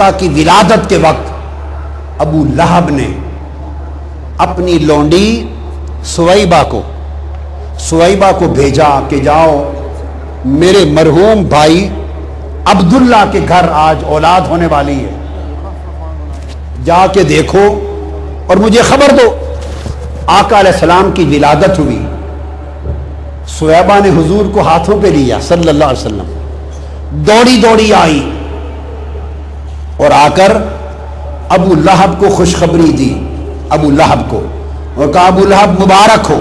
آقا کی ولادت کے وقت ابو لہب نے اپنی لونڈی سویبہ کو بھیجا کہ جاؤ میرے مرحوم بھائی عبداللہ کے گھر آج اولاد ہونے والی ہے، جا کے دیکھو اور مجھے خبر دو۔ آقا علیہ السلام کی ولادت ہوئی، سویبہ نے حضور کو ہاتھوں پہ لیا صلی اللہ علیہ وسلم، دوڑی دوڑی آئی اور آ کر ابو لہب کو خوشخبری دی، ابو لہب کو، اور کہا ابو لہب مبارک ہو،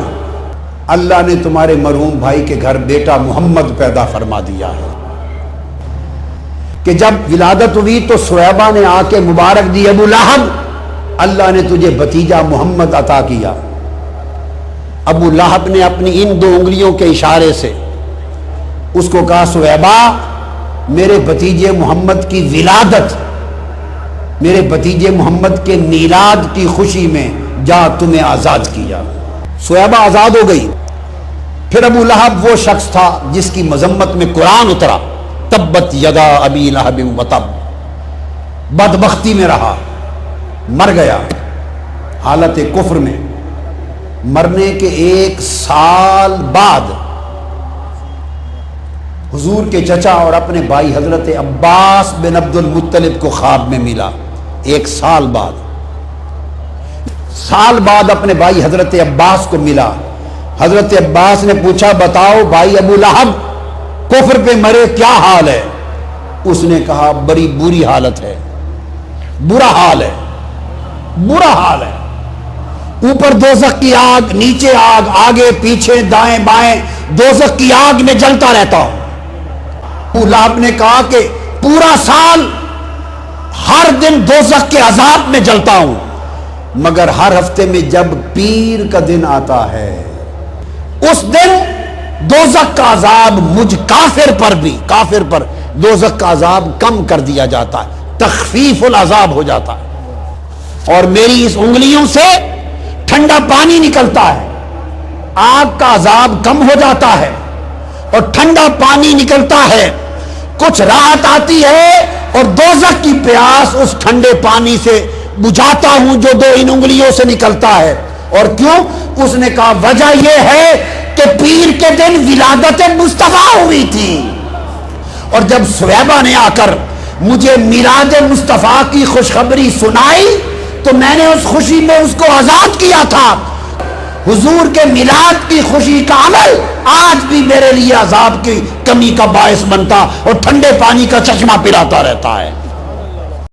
اللہ نے تمہارے مرحوم بھائی کے گھر بیٹا محمد پیدا فرما دیا ہے۔ کہ جب ولادت ہوئی تو سویبہ نے آ کے مبارک دی، ابو لہب اللہ نے تجھے بھتیجا محمد عطا کیا۔ ابو لہب نے اپنی ان 2 انگلیوں کے اشارے سے اس کو کہا سویبہ میرے بھتیجے محمد کی ولادت، میرے بھتیجے محمد کے میلاد کی خوشی میں جا تمہیں آزاد کیا۔ سویبہ آزاد ہو گئی۔ پھر ابو لہب وہ شخص تھا جس کی مذمت میں قرآن اترا، تبت یدا ابی لہب وتب، بدبختی میں رہا، مر گیا حالت کفر میں۔ مرنے کے 1 سال بعد حضور کے چچا اور اپنے بھائی حضرت عباس بن عبد المطلب کو خواب میں ملا۔ 1 سال بعد اپنے بھائی حضرت عباس کو ملا۔ حضرت عباس نے پوچھا بتاؤ بھائی ابو لہب کفر پہ مرے کیا حال ہے؟ اس نے کہا بڑی بری حالت ہے، برا حال ہے، برا حال ہے، اوپر دوزخ کی آگ، نیچے آگ، آگے پیچھے دائیں بائیں دوزخ کی آگ میں جلتا رہتا ہوں۔ ابو لہب نے کہا کہ پورا سال ہر دن دوزخ کے عذاب میں جلتا ہوں، مگر ہر ہفتے میں جب پیر کا دن آتا ہے اس دن دوزخ کا عذاب مجھ کافر پر دوزخ کا عذاب کم کر دیا جاتا ہے، تخفیف العذاب ہو جاتا ہے، اور میری اس انگلیوں سے ٹھنڈا پانی نکلتا ہے، آگ کا عذاب کم ہو جاتا ہے اور ٹھنڈا پانی نکلتا ہے، کچھ راحت آتی ہے اور دوزخ کی پیاس اس ٹھنڈے پانی سے بجھاتا ہوں جو 2 ان انگلیوں سے نکلتا ہے۔ اور کیوں؟ اس نے کہا وجہ یہ ہے کہ پیر کے دن ولادت مصطفیٰ ہوئی تھی، اور جب سویبہ نے آ کر مجھے میلاد مصطفیٰ کی خوشخبری سنائی تو میں نے اس خوشی میں اس کو آزاد کیا تھا۔ حضور کے میلاد کی خوشی کا عمل آج بھی میرے لیے عذاب کی کمی کا باعث بنتا اور ٹھنڈے پانی کا چشمہ پلاتا رہتا ہے۔